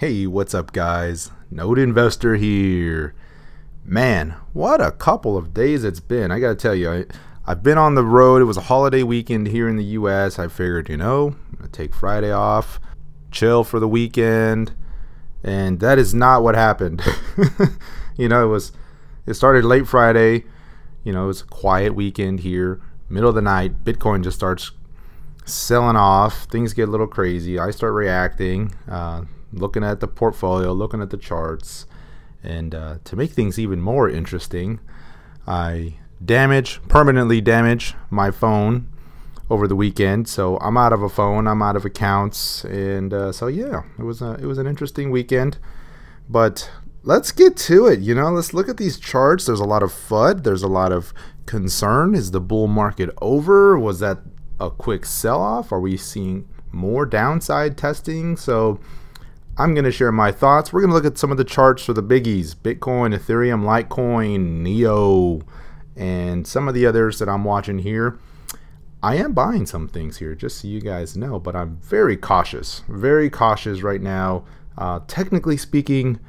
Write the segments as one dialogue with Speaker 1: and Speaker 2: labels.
Speaker 1: Hey, what's up guys? Node Investor here. Man, what a couple of days it's been. I gotta tell you, I've been on the road. It was a holiday weekend here in the US. I figured, I'm gonna take Friday off, chill for the weekend, and that is not what happened. It started late Friday. It was a quiet weekend here. Middle of the night, Bitcoin just starts selling off. Things get a little crazy. I start reacting, looking at the portfolio, looking at the charts, and to make things even more interesting, I permanently damage my phone over the weekend. So I'm out of a phone, I'm out of accounts, and so yeah, it was an interesting weekend. But let's get to it. Let's look at these charts. There's a lot of FUD. There's a lot of concern. Is the bull market over? Was that a quick sell-off? Are we seeing more downside testing? So I'm going to share my thoughts. We're going to look at some of the charts for the biggies: Bitcoin, Ethereum, Litecoin, Neo, and some of the others that I'm watching here. I am buying some things here, just so you guys know, but I'm very cautious right now. Technically speaking,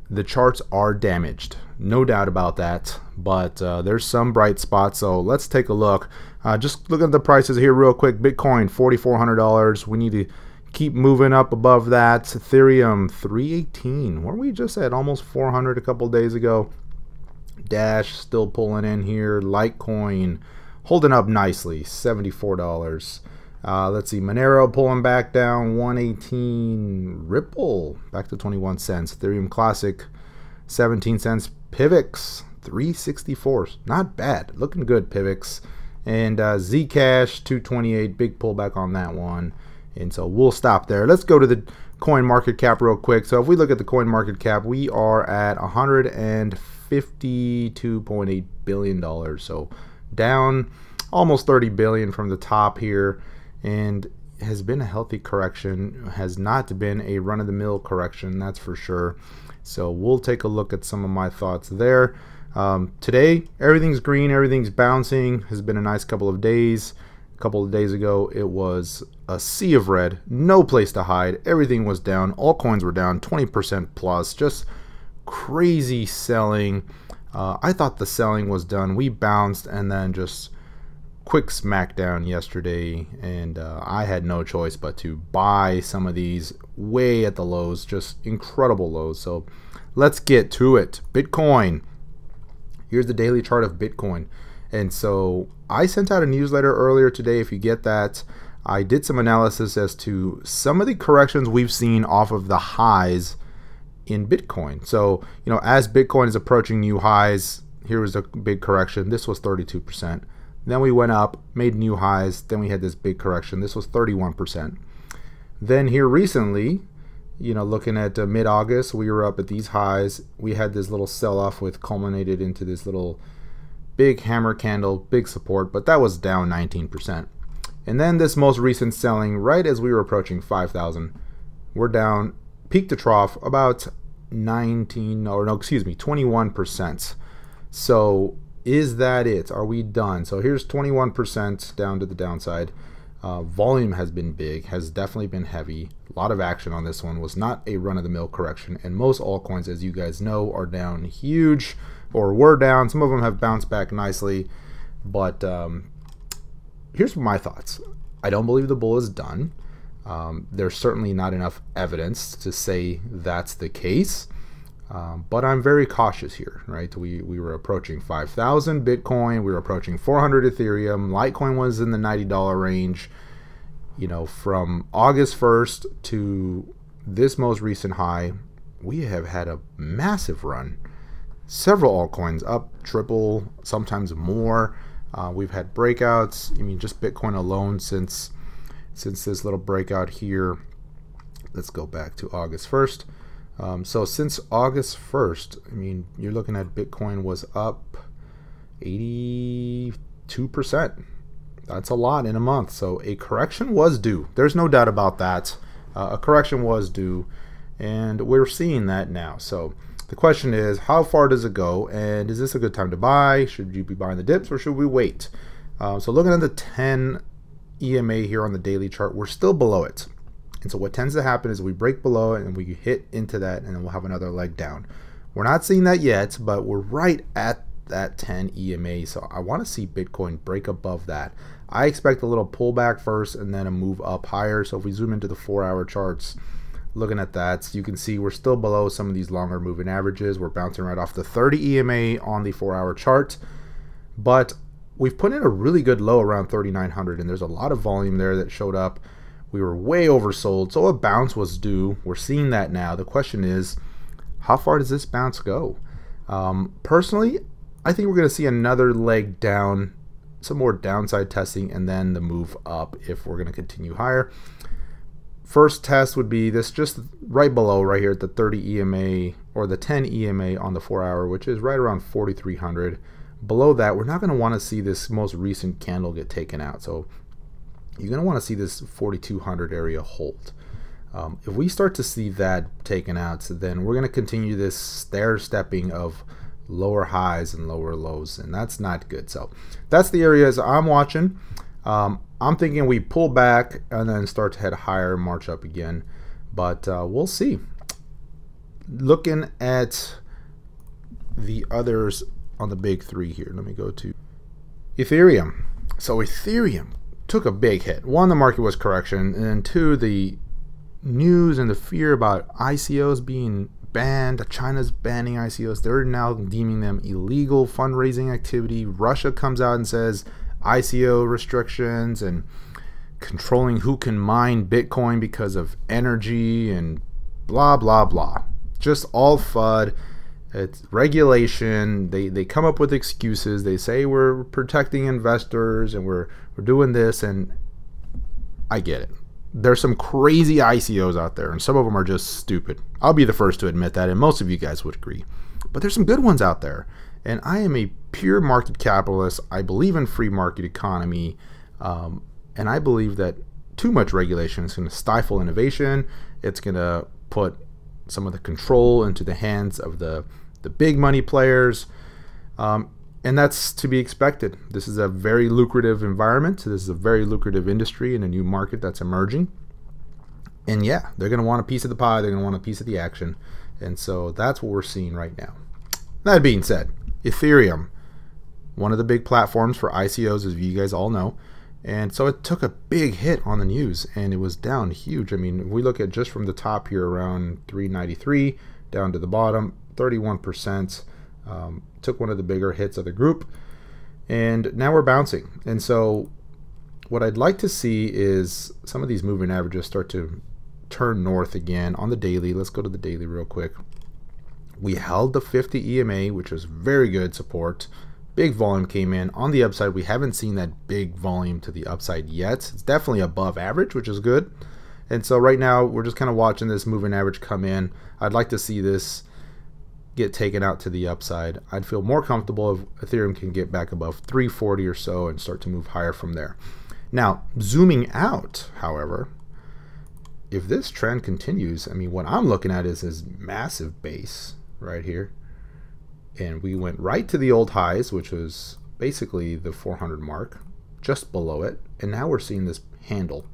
Speaker 1: the charts are damaged, no doubt about that, but there's some bright spots. So let's take a look. Just look at the prices here real quick. Bitcoin $4,400. We need to keep moving up above that. Ethereum $318. Weren't we just at almost 400 a couple days ago? Dash still pulling in here. Litecoin holding up nicely, $74. Let's see, Monero pulling back down, 118. Ripple back to 21 cents. Ethereum Classic 17 cents. Pivx 364. Not bad, looking good, Pivx. And Zcash 228. Big pullback on that one. And so we'll stop there. Let's go to the coin market cap real quick. So if we look at the coin market cap, we are at $152.8 billion. So down almost 30 billion from the top here, and has been a healthy correction. Has not been a run-of-the-mill correction, that's for sure. So we'll take a look at some of my thoughts there. Today, everything's green, everything's bouncing. Has been a nice couple of days. A couple of days ago, it was a sea of red, no place to hide. Everything was down. All coins were down 20% plus. Just crazy selling. I thought the selling was done. We bounced and then just quick smackdown yesterday, and I had no choice but to buy some of these way at the lows, just incredible lows. So let's get to it. Bitcoin. Here's the daily chart of Bitcoin. And so I sent out a newsletter earlier today. If you get that, I did some analysis as to some of the corrections we've seen off of the highs in Bitcoin. So, as Bitcoin is approaching new highs, here was a big correction. This was 32%. Then we went up, made new highs. Then we had this big correction. This was 31%. Then here recently, looking at mid-August, we were up at these highs. We had this little sell-off with culminated into this little big hammer candle, big support, but that was down 19%. And then this most recent selling, right as we were approaching 5,000, we're down peak to trough about 21%. So is that it? Are we done? So here's 21% down to the downside. Volume has been big, has definitely been heavy. A lot of action on this one. Was not a run-of-the-mill correction, and most altcoins, as you guys know, are down huge, or were down. Some of them have bounced back nicely, but here's my thoughts. I don't believe the bull is done. There's certainly not enough evidence to say that's the case, but I'm very cautious here, right? We were approaching 5,000 Bitcoin, we were approaching 400 Ethereum, Litecoin was in the $90 range. From August 1st to this most recent high, we have had a massive run. Several altcoins up triple, sometimes more. We've had breakouts. Just Bitcoin alone since this little breakout here. Let's go back to August 1st. So since August 1st, you're looking at Bitcoin was up 82%. That's a lot in a month. So a correction was due. There's no doubt about that. A correction was due, and we're seeing that now. So the question is, how far does it go, and is this a good time to buy? Should you be buying the dips, or should we wait? So looking at the 10 EMA here on the daily chart, we're still below it. And so what tends to happen is we break below it and we hit into that, and then we'll have another leg down. We're not seeing that yet, but we're right at that 10 EMA. So I want to see Bitcoin break above that. I expect a little pullback first and then a move up higher. So if we zoom into the 4-hour charts, looking at that, so you can see we're still below some of these longer moving averages. We're bouncing right off the 30 EMA on the 4-hour chart, but we've put in a really good low around 3,900, and there's a lot of volume there that showed up. We were way oversold, so a bounce was due. We're seeing that now. The question is, how far does this bounce go? Personally, I think we're going to see another leg down, some more downside testing, and then the move up if we're going to continue higher. First test would be this just right below right here at the 30 EMA or the 10 EMA on the 4-hour, which is right around 4,300. Below that, we're not going to want to see this most recent candle get taken out. So you're going to want to see this 4,200 area hold. If we start to see that taken out, then we're going to continue this stair-stepping of lower highs and lower lows, and that's not good. So that's the areas I'm watching. I'm thinking we pull back and then start to head higher, march up again, but we'll see. Looking at the others on the big three here, let me go to Ethereum. So Ethereum took a big hit. One, the market was correction, and then two, the news and the fear about ICOs being banned. China's banning ICOs. They're now deeming them illegal fundraising activity. Russia comes out and says ICO restrictions and controlling who can mine Bitcoin because of energy and blah, blah, blah. Just all FUD. It's regulation. They come up with excuses. They say we're protecting investors and we're doing this, and I get it. There's some crazy ICOs out there, and some of them are just stupid. I'll be the first to admit that, and most of you guys would agree. But there's some good ones out there, and I am a pure market capitalist. I believe in free market economy, and I believe that too much regulation is going to stifle innovation. It's going to put some of the control into the hands of the big money players, and that's to be expected. This is a very lucrative environment. This is a very lucrative industry in a new market that's emerging. And yeah, they're going to want a piece of the pie. They're going to want a piece of the action. And so that's what we're seeing right now. That being said, Ethereum, one of the big platforms for ICOs, as you guys all know. And so it took a big hit on the news, and it was down huge. I mean, if we look at just from the top here around 393 down to the bottom, 31%. Took one of the bigger hits of the group, and now we're bouncing. And so what I'd like to see is some of these moving averages start to turn north again on the daily. Let's go to the daily real quick. We held the 50 EMA, which was very good support. Big volume came in on the upside. We haven't seen that big volume to the upside yet. It's definitely above average, which is good. And so right now we're just kind of watching this moving average come in. I'd like to see this get taken out to the upside. I'd feel more comfortable if Ethereum can get back above 340 or so and start to move higher from there. Now, zooming out, however, if this trend continues, I mean, what I'm looking at is this massive base right here. And we went right to the old highs, which was basically the 400 mark, just below it. And now we're seeing this handle.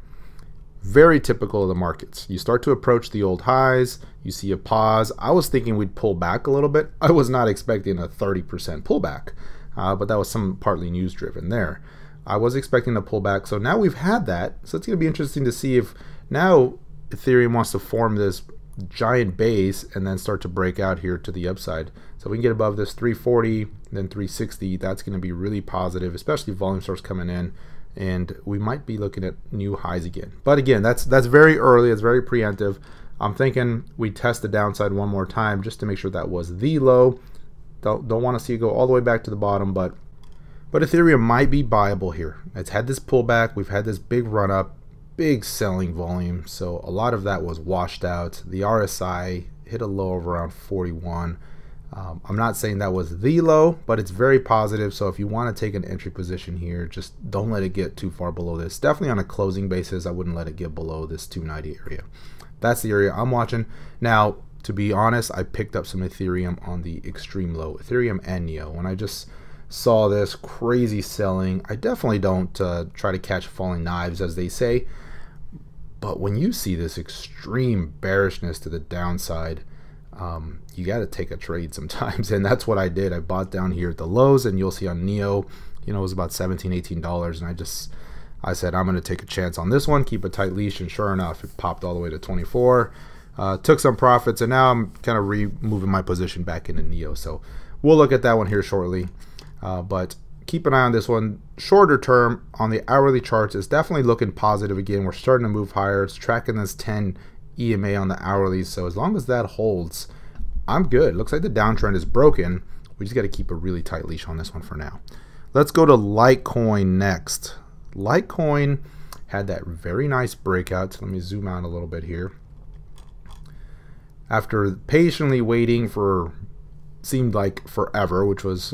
Speaker 1: Very typical of the markets. You start to approach the old highs, you see a pause. I was thinking we'd pull back a little bit. I was not expecting a 30% pullback, but that was some partly news driven there. I was expecting a pullback, so now we've had that. So it's going to be interesting to see if now Ethereum wants to form this giant base and then start to break out here to the upside. So we can get above this 340, then 360. That's going to be really positive, especially if volume starts coming in. And we might be looking at new highs again. But again, that's very early. It's very preemptive. I'm thinking we test the downside one more time just to make sure that was the low. Don't want to see it go all the way back to the bottom, but Ethereum might be buyable here. It's had this pullback. We've had this big run up, big selling volume. So a lot of that was washed out. The RSI hit a low of around 41. I'm not saying that was the low, but it's very positive. So if you want to take an entry position here, just don't let it get too far below this. Definitely on a closing basis, I wouldn't let it get below this 290 area. That's the area I'm watching. Now, to be honest, I picked up some Ethereum on the extreme low, Ethereum and Neo. When I just saw this crazy selling, I definitely don't try to catch falling knives, as they say. But when you see this extreme bearishness to the downside, you got to take a trade sometimes. And that's what I did. I bought down here at the lows, and you'll see on NEO, you know, it was about $17-18. And I said, I'm going to take a chance on this one, keep a tight leash. And sure enough, it popped all the way to 24. Took some profits, and now I'm kind of moving my position back into NEO. So we'll look at that one here shortly. But keep an eye on this one. Shorter term on the hourly charts is definitely looking positive again. We're starting to move higher. It's tracking this 10 EMA on the hourly. So as long as that holds, I'm good. Looks like the downtrend is broken. We just got to keep a really tight leash on this one for now. Let's go to Litecoin next. Litecoin had that very nice breakout. So let me zoom out a little bit here. After patiently waiting for, seemed like forever, which was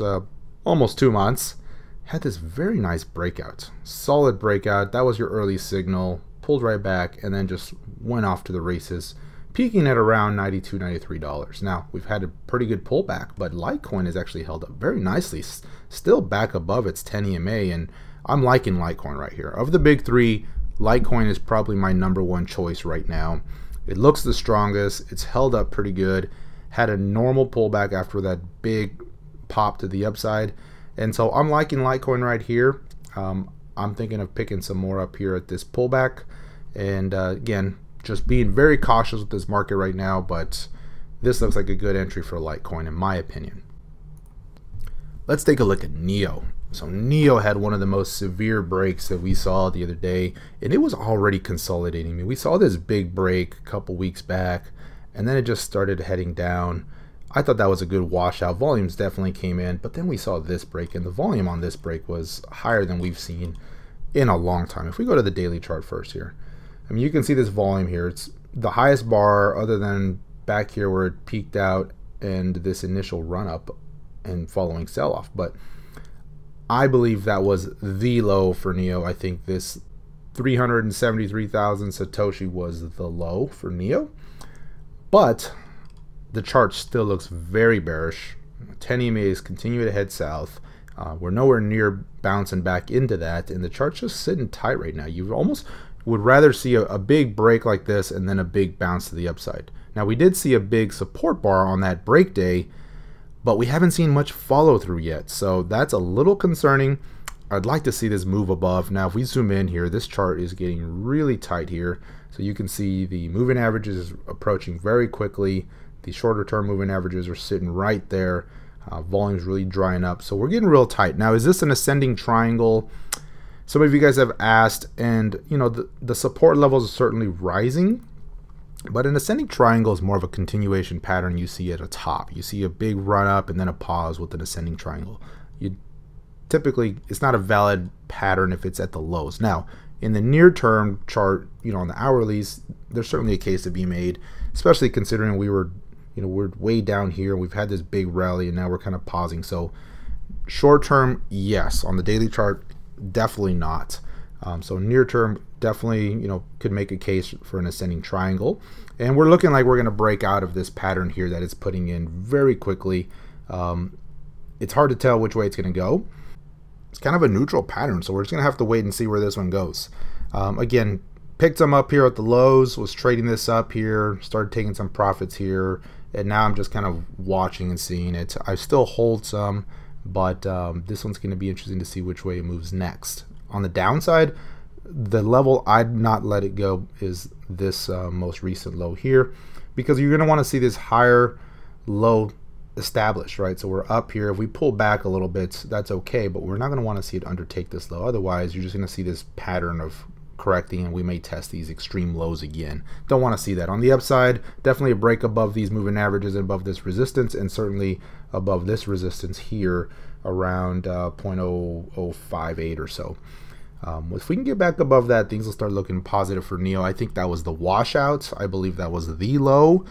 Speaker 1: almost 2 months, had this very nice breakout. Solid breakout. That was your early signal. Pulled right back and then just went off to the races, peaking at around $92, $93. Now, we've had a pretty good pullback, but Litecoin has actually held up very nicely. Still back above its 10 EMA, and I'm liking Litecoin right here. Of the big three, Litecoin is probably my #1 choice right now. It looks the strongest. It's held up pretty good. Had a normal pullback after that big pop to the upside. And so I'm liking Litecoin right here. I'm thinking of picking some more up here at this pullback. And again, just being very cautious with this market right now. But this looks like a good entry for Litecoin in my opinion. Let's take a look at NEO. So NEO had one of the most severe breaks that we saw the other day, and it was already consolidating. I mean, we saw this big break a couple weeks back, and then it just started heading down. I thought that was a good washout. Volumes definitely came in, but then we saw this break, and the volume on this break was higher than we've seen in a long time. If we go to the daily chart first here, I mean, you can see this volume here. It's the highest bar other than back here where it peaked out and this initial run up and following sell off. But I believe that was the low for NEO. I think this 373,000 Satoshi was the low for NEO. But the chart still looks very bearish. 10 EMAs continue to head south. We're nowhere near bouncing back into that, and the chart's just sitting tight right now. You almost would rather see a big break like this and then a big bounce to the upside. Now, we did see a big support bar on that break day, but we haven't seen much follow through yet, so that's a little concerning. I'd like to see this move above. Now, if we zoom in here, this chart is getting really tight here. So you can see the moving averages is approaching very quickly. The shorter term moving averages are sitting right there. Volume's really drying up. So we're getting real tight. Now, is this an ascending triangle? Some of you guys have asked, and you know, the support levels are certainly rising. But an ascending triangle is more of a continuation pattern you see at a top. You see a big run up and then a pause with an ascending triangle. Typically, it's not a valid pattern if it's at the lows. Now, in the near term chart, you know, on the hourlies, there's certainly a case to be made, especially considering we're way down here. We've had this big rally and now we're kind of pausing. So short term, yes. On the daily chart, definitely not. So near term, definitely, you know, could make a case for an ascending triangle. And we're looking like we're going to break out of this pattern here that it's putting in very quickly. It's hard to tell which way it's going to go. It's kind of a neutral pattern, so we're just going to have to wait and see where this one goes. Again, picked some up here at the lows, was trading this up here, started taking some profits here, and now I'm just kind of watching and seeing it. I still hold some, but this one's going to be interesting to see which way it moves next. On the downside, the level I'd not let it go is this most recent low here, because you're going to want to see this higher low established, right? So we're up here. If we pull back a little bit, that's okay, but we're not going to want to see it undertake this low. Otherwise, you're just going to see this pattern of correcting, and we may test these extreme lows again. Don't want to see that. On the upside, definitely a break above these moving averages and above this resistance, and certainly above this resistance here around 0.0058 or so. If we can get back above that, things will start looking positive for NEO. I think that was the washout. I believe that was the low,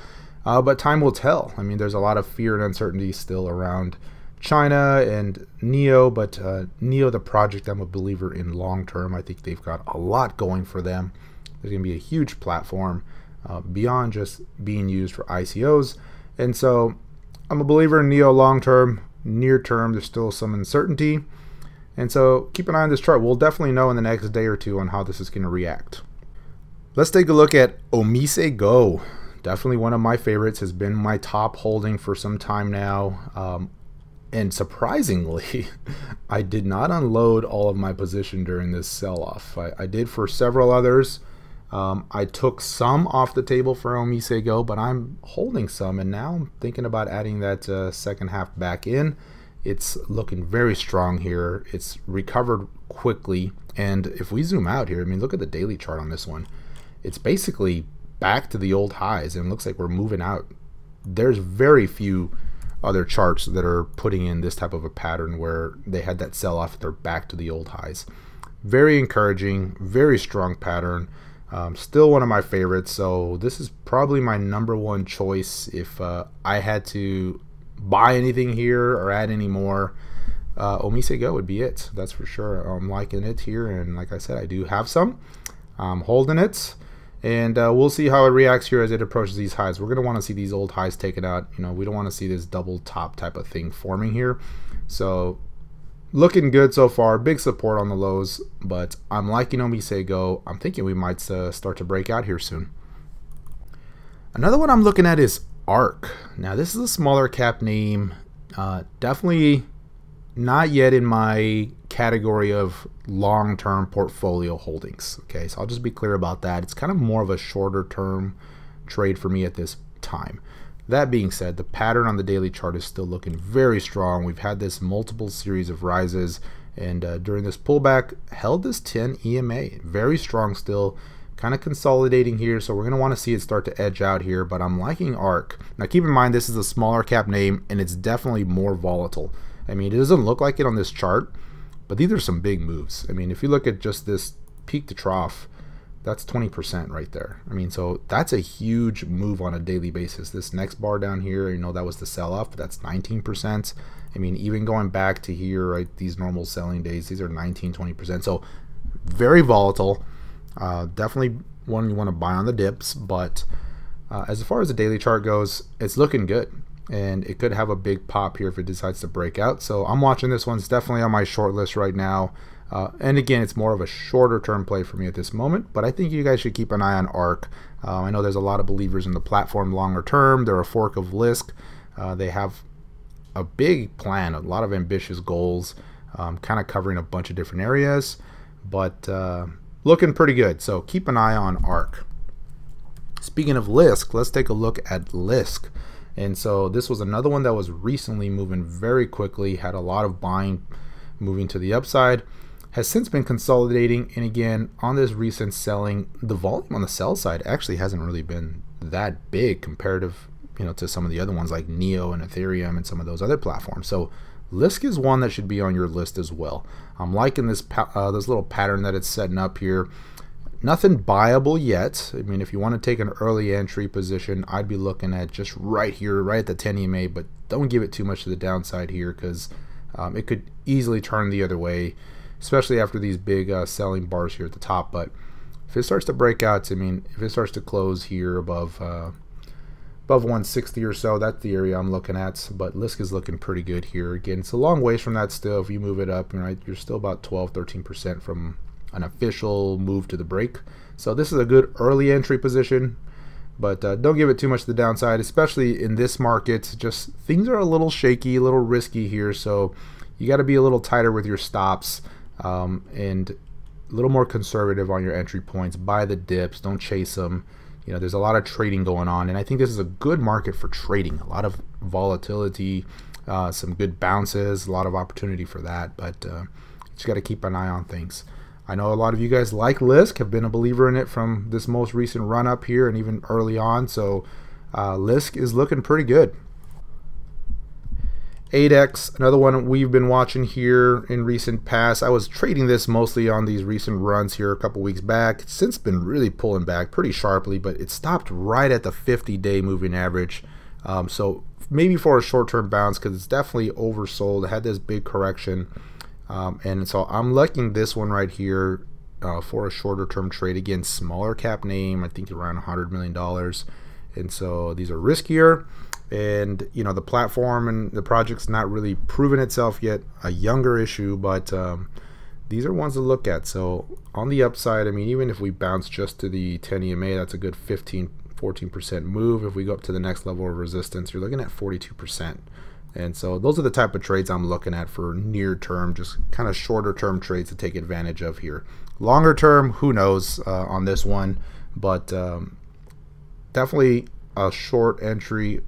Speaker 1: but time will tell. I mean, there's a lot of fear and uncertainty still around China and NEO, but NEO, the project, I'm a believer in long term. I think they've got a lot going for them. There's going to be a huge platform beyond just being used for ICOs, and so I'm a believer in NEO long term. Near term, there's still some uncertainty. And so keep an eye on this chart. We'll definitely know in the next day or two on how this is going to react. Let's take a look at OmiseGo. Definitely one of my favorites, has been my top holding for some time now. And surprisingly, I did not unload all of my position during this sell-off. I did for several others. I took some off the table for OmiseGo, but I'm holding some, and now I'm thinking about adding that second half back in. It's looking very strong here. It's recovered quickly, and if we zoom out here, I mean, look at the daily chart on this one. It's basically back to the old highs, and it looks like we're moving out. There's very few other charts that are putting in this type of a pattern where they had that sell-off, they're back to the old highs. Very encouraging, very strong pattern. Still one of my favorites, so this is probably my #1 choice if I had to buy anything here or add any more. OmiseGo would be it, that's for sure. I'm liking it here, and like I said, I do have some. I'm holding it, and we'll see how it reacts here as it approaches these highs. We're going to want to see these old highs taken out. You know, we don't want to see this double top type of thing forming here. So looking good so far. Big support on the lows, but I'm liking OmiseGo. I'm thinking we might start to break out here soon. Another one I'm looking at is ARK. Now this is a smaller cap name. Definitely not yet in my category of long-term portfolio holdings. Okay, so I'll just be clear about that. It's kind of more of a shorter term trade for me at this time. That being said, the pattern on the daily chart is still looking very strong. We've had this multiple series of rises, and during this pullback held this 10 EMA. Very strong still, kind of consolidating here, so we're going to want to see it start to edge out here, but I'm liking ARK. Now keep in mind, this is a smaller cap name, and it's definitely more volatile. I mean, it doesn't look like it on this chart, but these are some big moves. I mean, if you look at just this peak to trough, that's 20% right there. I mean, so that's a huge move on a daily basis. This next bar down here, you know, that was the sell-off, but that's 19%. I mean, even going back to here, right, these normal selling days, these are 19, 20%. So very volatile. Definitely one you want to buy on the dips, but as far as the daily chart goes, it's looking good. And it could have a big pop here if it decides to break out. So I'm watching this one. It's definitely on my short list right now. And again, it's more of a shorter term play for me at this moment, but I think you guys should keep an eye on ARK. I know there's a lot of believers in the platform longer term. They're a fork of Lisk. They have a big plan, a lot of ambitious goals, kind of covering a bunch of different areas, but looking pretty good. So keep an eye on ARK. Speaking of Lisk, let's take a look at Lisk. And so this was another one that was recently moving very quickly, had a lot of buying moving to the upside, has since been consolidating, and again, on this recent selling, the volume on the sell side actually hasn't really been that big comparative, you know, to some of the other ones like Neo and Ethereum and some of those other platforms. So Lisk is one that should be on your list as well. I'm liking this this little pattern that it's setting up here. Nothing buyable yet. I mean, if you want to take an early entry position, I'd be looking at just right here, right at the 10 EMA, but don't give it too much to the downside here, because it could easily turn the other way, especially after these big selling bars here at the top. But if it starts to break out, I mean, if it starts to close here above 160 or so, that's the area I'm looking at. But Lisk is looking pretty good here. Again, it's a long ways from that still. If you move it up, right, you're still about 12-13% from an official move to the break. So this is a good early entry position, but don't give it too much to the downside, especially in this market. Just things are a little shaky, a little risky here, so you got to be a little tighter with your stops, and a little more conservative on your entry points. Buy the dips, don't chase them. You know, there's a lot of trading going on, and I think this is a good market for trading. A lot of volatility, some good bounces, a lot of opportunity for that, but just got to keep an eye on things. I know a lot of you guys like Lisk, have been a believer in it from this most recent run up here and even early on, so Lisk is looking pretty good. Adex, another one we've been watching here in recent past. I was trading this mostly on these recent runs here a couple weeks back. It's since been really pulling back pretty sharply, but it stopped right at the 50-day moving average. So maybe for a short-term bounce, because it's definitely oversold. It had this big correction. And so I'm liking this one right here for a shorter term trade. Again, smaller cap name, I think around $100 million. And so these are riskier, and you know, the platform and the project's not really proven itself yet. A younger issue, but these are ones to look at. So on the upside, I mean, even if we bounce just to the 10 EMA, that's a good 14% move. If we go up to the next level of resistance, you're looking at 42%. And so those are the type of trades I'm looking at for near term, just kind of shorter term trades to take advantage of here. Longer term, who knows on this one, but definitely a short entry.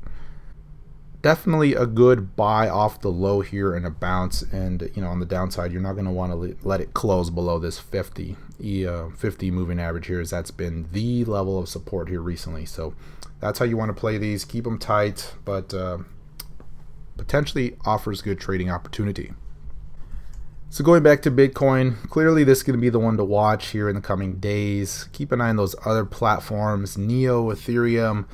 Speaker 1: Definitely a good buy off the low here and a bounce, and on the downside you're not going to want to let it close below this 50 moving average here, as that's been the level of support here recently. So that's how you want to play these. Keep them tight, but potentially offers good trading opportunity. So going back to Bitcoin, clearly this is going to be the one to watch here in the coming days. Keep an eye on those other platforms, Neo, Ethereum.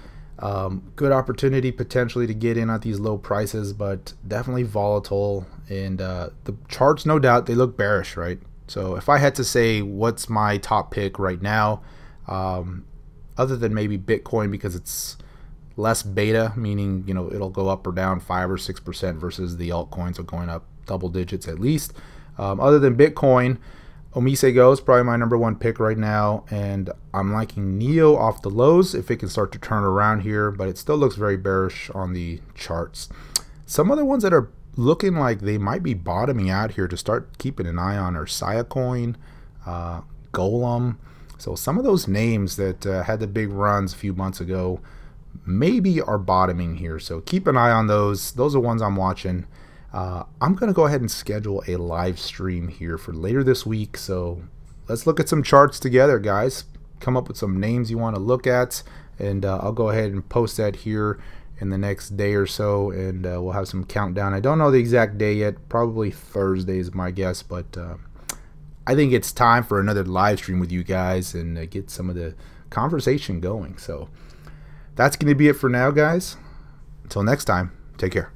Speaker 1: Good opportunity potentially to get in at these low prices, but definitely volatile. And the charts, no doubt, they look bearish, right? So if I had to say what's my top pick right now, other than maybe Bitcoin, because it's less beta, meaning it'll go up or down 5 or 6% versus the altcoins are going up double digits at least. Other than Bitcoin, OmiseGo is probably my #1 pick right now, and I'm liking Neo off the lows if it can start to turn around here, but it still looks very bearish on the charts. Some other ones that are looking like they might be bottoming out here to start keeping an eye on are Siacoin, Golem. So some of those names that had the big runs a few months ago maybe are bottoming here, so keep an eye on those. Those are ones I'm watching. I'm going to go ahead and schedule a live stream here for later this week, so let's look at some charts together, guys. Come up with some names you want to look at, and I'll go ahead and post that here in the next day or so, and we'll have some countdown. I don't know the exact day yet, probably Thursday is my guess, but I think it's time for another live stream with you guys and get some of the conversation going. So that's going to be it for now, guys. Until next time, take care.